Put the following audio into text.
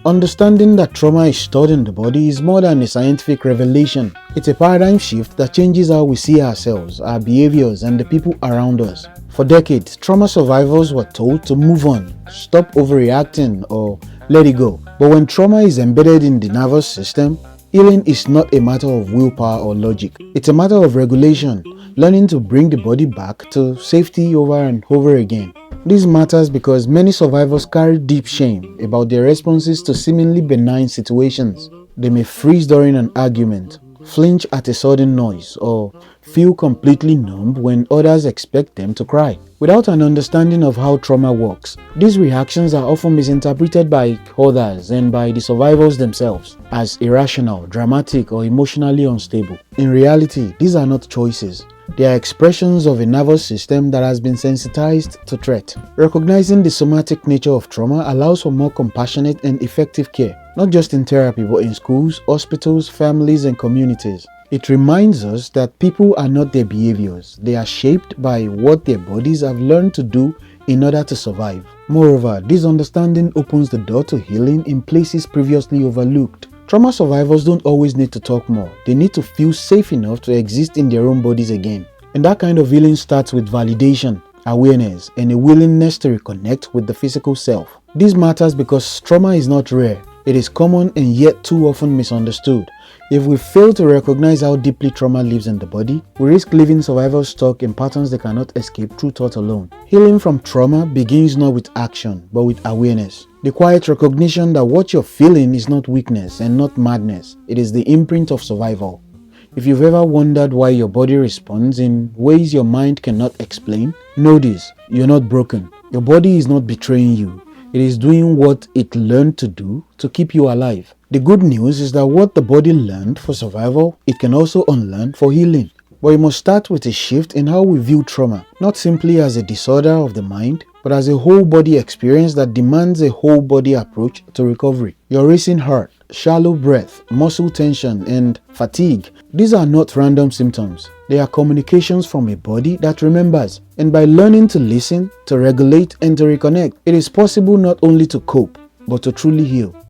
Understanding that trauma is stored in the body is more than a scientific revelation. It's a paradigm shift that changes how we see ourselves, our behaviors, and the people around us. For decades, trauma survivors were told to move on, stop overreacting, or let it go. But when trauma is embedded in the nervous system, healing is not a matter of willpower or logic. It's a matter of regulation, learning to bring the body back to safety over and over again. This matters because many survivors carry deep shame about their responses to seemingly benign situations. They may freeze during an argument, flinch at a sudden noise, or feel completely numb when others expect them to cry. Without an understanding of how trauma works, these reactions are often misinterpreted by others and by the survivors themselves as irrational, dramatic, or emotionally unstable. In reality, these are not choices. They are expressions of a nervous system that has been sensitized to threat. Recognizing the somatic nature of trauma allows for more compassionate and effective care, not just in therapy but in schools, hospitals, families, and communities. It reminds us that people are not their behaviors. They are shaped by what their bodies have learned to do in order to survive. Moreover, this understanding opens the door to healing in places previously overlooked. Trauma survivors don't always need to talk more. They need to feel safe enough to exist in their own bodies again. And that kind of healing starts with validation, awareness, and a willingness to reconnect with the physical self. This matters because trauma is not rare. It is common and yet too often misunderstood. If we fail to recognize how deeply trauma lives in the body, we risk leaving survivors stuck in patterns they cannot escape through thought alone. Healing from trauma begins not with action, but with awareness. The quiet recognition that what you're feeling is not weakness and not madness. It is the imprint of survival. If you've ever wondered why your body responds in ways your mind cannot explain, know this: you're not broken. Your body is not betraying you. It is doing what it learned to do to keep you alive. The good news is that what the body learned for survival, it can also unlearn for healing. But it must start with a shift in how we view trauma, not simply as a disorder of the mind, but as a whole body experience that demands a whole body approach to recovery. Your racing heart, shallow breath, muscle tension, and fatigue, these are not random symptoms. They are communications from a body that remembers. And by learning to listen, to regulate, and to reconnect, it is possible not only to cope, but to truly heal.